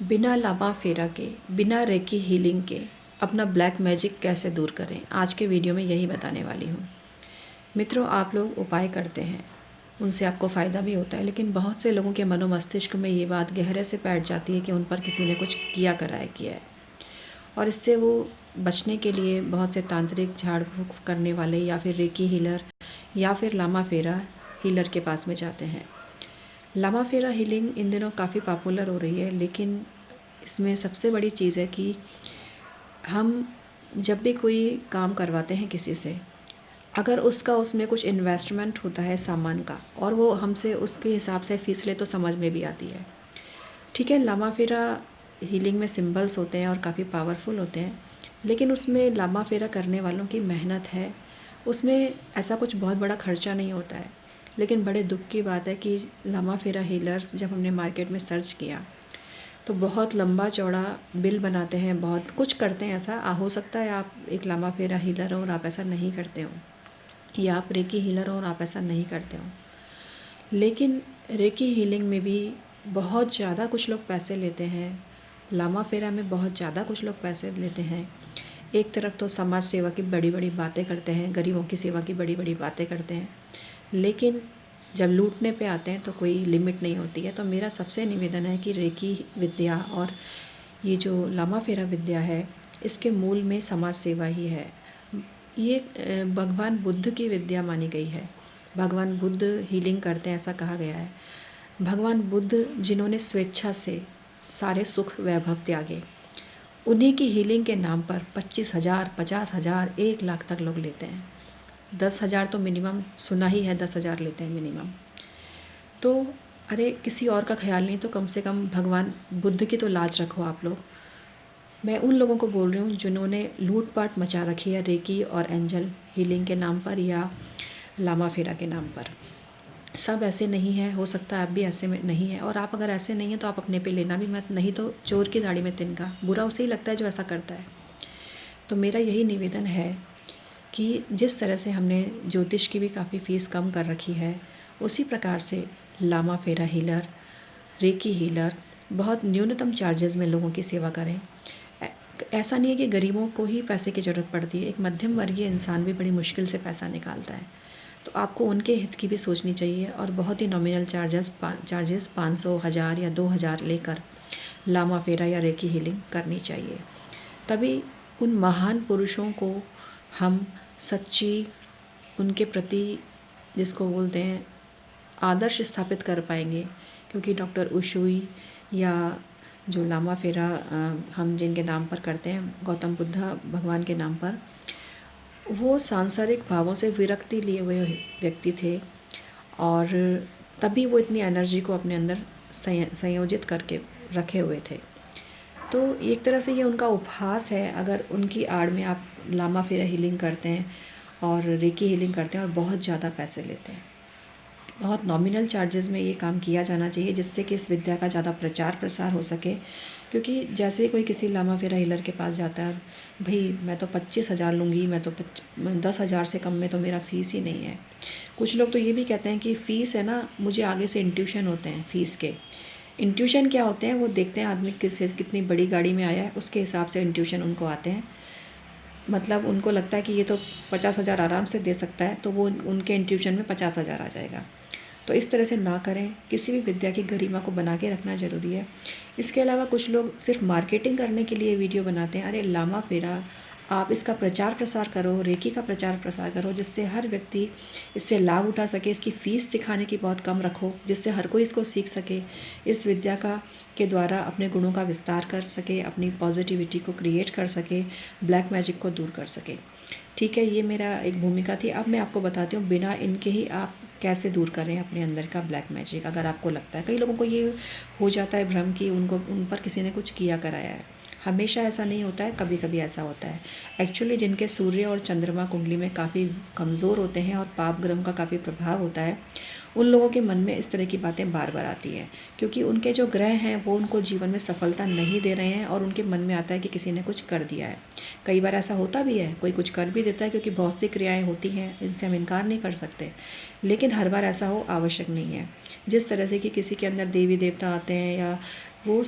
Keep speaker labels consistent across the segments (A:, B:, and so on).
A: बिना लामा फेरा के, बिना रेकी हीलिंग के अपना ब्लैक मैजिक कैसे दूर करें, आज के वीडियो में यही बताने वाली हूँ। मित्रों, आप लोग उपाय करते हैं, उनसे आपको फ़ायदा भी होता है, लेकिन बहुत से लोगों के मनोमस्तिष्क में ये बात गहरे से बैठ जाती है कि उन पर किसी ने कुछ किया है और इससे वो बचने के लिए बहुत से तांत्रिक झाड़ फूँक करने वाले या फिर रेकी हीलर या फिर लामा फेरा हीलर के पास में जाते हैं। लामा फेरा हीलिंग इन दिनों काफ़ी पॉपुलर हो रही है, लेकिन इसमें सबसे बड़ी चीज़ है कि हम जब भी कोई काम करवाते हैं किसी से, अगर उसमें कुछ इन्वेस्टमेंट होता है सामान का और वो हमसे उसके हिसाब से फ़ीस ले तो समझ में भी आती है। ठीक है, लामा फेरा हीलिंग में सिंबल्स होते हैं और काफ़ी पावरफुल होते हैं, लेकिन उसमें लामा फेरा करने वालों की मेहनत है, उसमें ऐसा कुछ बहुत बड़ा खर्चा नहीं होता है। लेकिन बड़े दुख की बात है कि लामा फेरा हीलर्स जब हमने मार्केट में सर्च किया तो बहुत लंबा चौड़ा बिल बनाते हैं, बहुत कुछ करते हैं। ऐसा हो सकता है आप एक लामा फेरा हीलर हो और आप ऐसा नहीं करते हो, या आप रेकी हीलर हो और आप ऐसा नहीं करते हो। लेकिन रेकी हीलिंग में भी बहुत ज़्यादा कुछ लोग पैसे लेते हैं, लामा फेरा में बहुत ज़्यादा कुछ लोग पैसे लेते हैं। एक तरफ तो समाज सेवा की बड़ी बड़ी बातें करते हैं, गरीबों की सेवा की बड़ी बड़ी बातें करते हैं, लेकिन जब लूटने पे आते हैं तो कोई लिमिट नहीं होती है। तो मेरा सबसे निवेदन है कि रेकी विद्या और ये जो लामा फेरा विद्या है, इसके मूल में समाज सेवा ही है। ये भगवान बुद्ध की विद्या मानी गई है। भगवान बुद्ध हीलिंग करते हैं, ऐसा कहा गया है। भगवान बुद्ध जिन्होंने स्वेच्छा से सारे सुख वैभव त्यागे, उन्हीं की हीलिंग के नाम पर 25,000, 50,000, 1 लाख तक लोग लेते हैं। 10,000 तो मिनिमम सुना ही है, 10,000 लेते हैं मिनिमम। तो अरे किसी और का ख्याल नहीं तो कम से कम भगवान बुद्ध की तो लाज रखो आप लोग। मैं उन लोगों को बोल रही हूँ जिन्होंने लूटपाट मचा रखी है रेकी और एंजल हीलिंग के नाम पर या लामा फेरा के नाम पर। सब ऐसे नहीं है, हो सकता है आप भी ऐसे में नहीं है, और आप अगर ऐसे नहीं हैं तो आप अपने पे लेना भी मत, नहीं तो चोर की दाढ़ी में तिनका, बुरा उसे ही लगता है जो ऐसा करता है। तो मेरा यही निवेदन है कि जिस तरह से हमने ज्योतिष की भी काफ़ी फ़ीस कम कर रखी है, उसी प्रकार से लामा फेरा हीलर, रेकी हीलर बहुत न्यूनतम चार्जेस में लोगों की सेवा करें। ऐसा नहीं है कि गरीबों को ही पैसे की ज़रूरत पड़ती है, एक मध्यम वर्गीय इंसान भी बड़ी मुश्किल से पैसा निकालता है। तो आपको उनके हित की भी सोचनी चाहिए और बहुत ही नॉमिनल चार्जेस 500, 1000 या 2000 लेकर लामा फेरा या रेकी हीलिंग करनी चाहिए। तभी उन महान पुरुषों को हम सच्ची, उनके प्रति जिसको बोलते हैं आदर्श स्थापित कर पाएंगे। क्योंकि डॉक्टर उशुई या जो लामा फेरा हम जिनके नाम पर करते हैं, गौतम बुद्धा भगवान के नाम पर, वो सांसारिक भावों से विरक्ति लिए हुए व्यक्ति थे और तभी वो इतनी एनर्जी को अपने अंदर संयोजित करके रखे हुए थे। तो एक तरह से ये उनका उपहास है अगर उनकी आड़ में आप लामा फेरा हीलिंग करते हैं और रेकी हीलिंग करते हैं और बहुत ज़्यादा पैसे लेते हैं। बहुत नॉमिनल चार्जेस में ये काम किया जाना चाहिए जिससे कि इस विद्या का ज़्यादा प्रचार प्रसार हो सके। क्योंकि जैसे ही कोई किसी लामा फेरा हीलर के पास जाता है, भाई मैं तो 25,000 लूँगी, मैं तो 10,000 से कम में तो मेरा फ़ीस ही नहीं है। कुछ लोग तो ये भी कहते हैं कि फ़ीस है ना, मुझे आगे से इंट्यूशन होते हैं फ़ीस के। इंट्यूशन क्या होते हैं? वो देखते हैं आदमी कितनी बड़ी गाड़ी में आया है, उसके हिसाब से इंट्यूशन उनको आते हैं। मतलब उनको लगता है कि ये तो 50,000 आराम से दे सकता है, तो वो उनके इंट्यूशन में 50,000 आ जाएगा। तो इस तरह से ना करें, किसी भी विद्या की गरिमा को बना के रखना ज़रूरी है। इसके अलावा कुछ लोग सिर्फ मार्केटिंग करने के लिए वीडियो बनाते हैं। अरे लामा फेरा, आप इसका प्रचार प्रसार करो, रेकी का प्रचार प्रसार करो, जिससे हर व्यक्ति इससे लाभ उठा सके। इसकी फ़ीस सिखाने की बहुत कम रखो, जिससे हर कोई इसको सीख सके, इस विद्या का के द्वारा अपने गुणों का विस्तार कर सके, अपनी पॉजिटिविटी को क्रिएट कर सके, ब्लैक मैजिक को दूर कर सके। ठीक है, ये मेरा एक भूमिका थी। अब मैं आपको बताती हूँ बिना इनके ही आप कैसे दूर करें अपने अंदर का ब्लैक मैजिक। अगर आपको लगता है, कई लोगों को ये हो जाता है भ्रम कि उन पर किसी ने कुछ किया कराया है। हमेशा ऐसा नहीं होता है, कभी कभी ऐसा होता है। एक्चुअली जिनके सूर्य और चंद्रमा कुंडली में काफ़ी कमज़ोर होते हैं और पाप ग्रहों का काफ़ी प्रभाव होता है, उन लोगों के मन में इस तरह की बातें बार बार आती हैं। क्योंकि उनके जो ग्रह हैं वो उनको जीवन में सफलता नहीं दे रहे हैं और उनके मन में आता है कि किसी ने कुछ कर दिया है। कई बार ऐसा होता भी है, कोई कुछ कर भी देता है, क्योंकि बहुत सी क्रियाएं होती हैं, इनसे हम इनकार नहीं कर सकते। लेकिन हर बार ऐसा हो आवश्यक नहीं है। जिस तरह से कि किसी के अंदर देवी देवता आते हैं या वो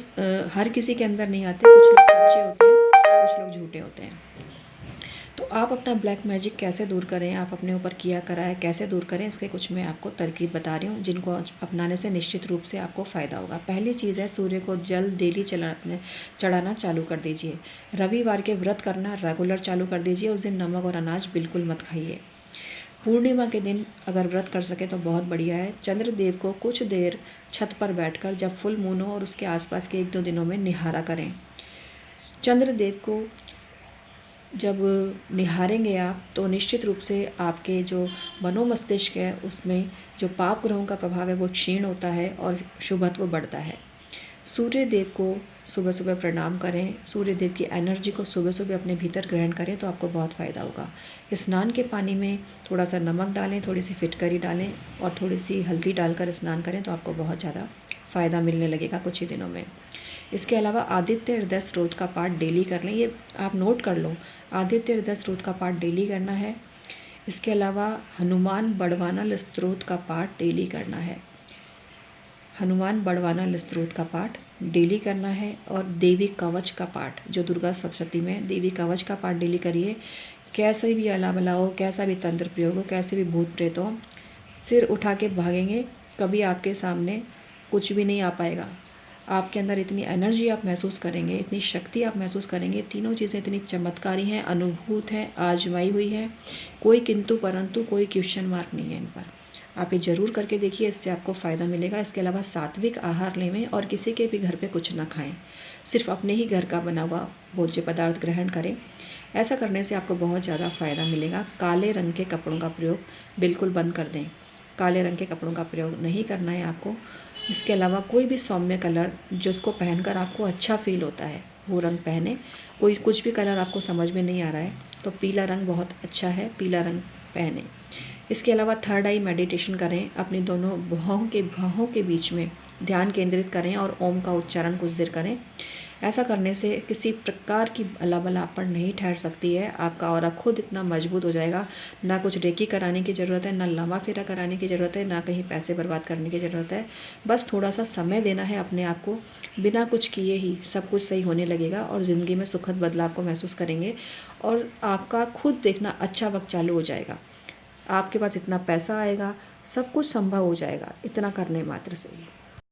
A: हर किसी के अंदर नहीं आते, कुछ लोग सच्चे होते हैं, कुछ लोग झूठे होते हैं। तो आप अपना ब्लैक मैजिक कैसे दूर करें, आप अपने ऊपर किया कराए कैसे दूर करें, इसके कुछ मैं आपको तरकीब बता रही हूँ जिनको अपनाने से निश्चित रूप से आपको फ़ायदा होगा। पहली चीज़ है, सूर्य को जल डेली चढ़ाना चालू कर दीजिए। रविवार के व्रत करना रेगुलर चालू कर दीजिए। उस दिन नमक और अनाज बिल्कुल मत खाइए। पूर्णिमा के दिन अगर व्रत कर सके तो बहुत बढ़िया है। चंद्रदेव को कुछ देर छत पर बैठकर जब फुल मून हो और उसके आसपास के 1-2 दिनों में निहारा करें। चंद्रदेव को जब निहारेंगे आप तो निश्चित रूप से आपके जो मनोमस्तिष्क है उसमें जो पाप ग्रहों का प्रभाव है वो क्षीण होता है और शुभत्व बढ़ता है। सूर्य देव को सुबह सुबह प्रणाम करें। सूर्य देव की एनर्जी को सुबह सुबह अपने भीतर ग्रहण करें तो आपको बहुत फ़ायदा होगा। स्नान के पानी में थोड़ा सा नमक डालें, थोड़ी सी फिटकरी डालें और थोड़ी सी हल्दी डालकर स्नान करें तो आपको बहुत ज़्यादा फ़ायदा मिलने लगेगा कुछ ही दिनों में। इसके अलावा आदित्य हृदय स्त्रोत का पाठ डेली कर लें, ये आप नोट कर लो। आदित्य हृदय स्त्रोत का पाठ डेली करना है। इसके अलावा हनुमान बड़वानल स्त्रोत का पाठ डेली करना है। हनुमान बड़वानल स्त्रोत का पाठ डेली करना है। और देवी कवच का पाठ, जो दुर्गा सप्तशती में देवी कवच का पाठ डेली करिए। कैसे भी अलामला हो, कैसा भी तंत्र प्रयोग हो, कैसे भी भूत प्रेत हो, सिर उठा के भागेंगे, कभी आपके सामने कुछ भी नहीं आ पाएगा। आपके अंदर इतनी एनर्जी आप महसूस करेंगे, इतनी शक्ति आप महसूस करेंगे। तीनों चीज़ें इतनी चमत्कारी हैं, अनुभूत हैं, आजमाई हुई है। कोई किंतु परंतु, कोई क्वेश्चन मार्क नहीं है इन पर। आप ये ज़रूर करके देखिए, इससे आपको फ़ायदा मिलेगा। इसके अलावा सात्विक आहार लें और किसी के भी घर पे कुछ ना खाएं, सिर्फ अपने ही घर का बना हुआ भोज्य पदार्थ ग्रहण करें। ऐसा करने से आपको बहुत ज़्यादा फ़ायदा मिलेगा। काले रंग के कपड़ों का प्रयोग बिल्कुल बंद कर दें। काले रंग के कपड़ों का प्रयोग नहीं करना है आपको। इसके अलावा कोई भी सौम्य कलर जिसको पहनकर आपको अच्छा फील होता है वो रंग पहने। कोई कुछ भी कलर आपको समझ में नहीं आ रहा है तो पीला रंग बहुत अच्छा है, पीला रंग पहने। इसके अलावा थर्ड आई मेडिटेशन करें। अपनी दोनों भौहों के बीच में ध्यान केंद्रित करें और ओम का उच्चारण कुछ देर करें। ऐसा करने से किसी प्रकार की बला आप पर नहीं ठहर सकती है। आपका ऑरा खुद इतना मजबूत हो जाएगा, ना कुछ रेकी कराने की ज़रूरत है, ना लंबा फेरा कराने की ज़रूरत है, ना कहीं पैसे बर्बाद करने की ज़रूरत है। बस थोड़ा सा समय देना है अपने आप को। बिना कुछ किए ही सब कुछ सही होने लगेगा और ज़िंदगी में सुखद बदलाव को महसूस करेंगे और आपका खुद देखना अच्छा वक्त चालू हो जाएगा। आपके पास इतना पैसा आएगा, सब कुछ संभव हो जाएगा इतना करने मात्र से ही।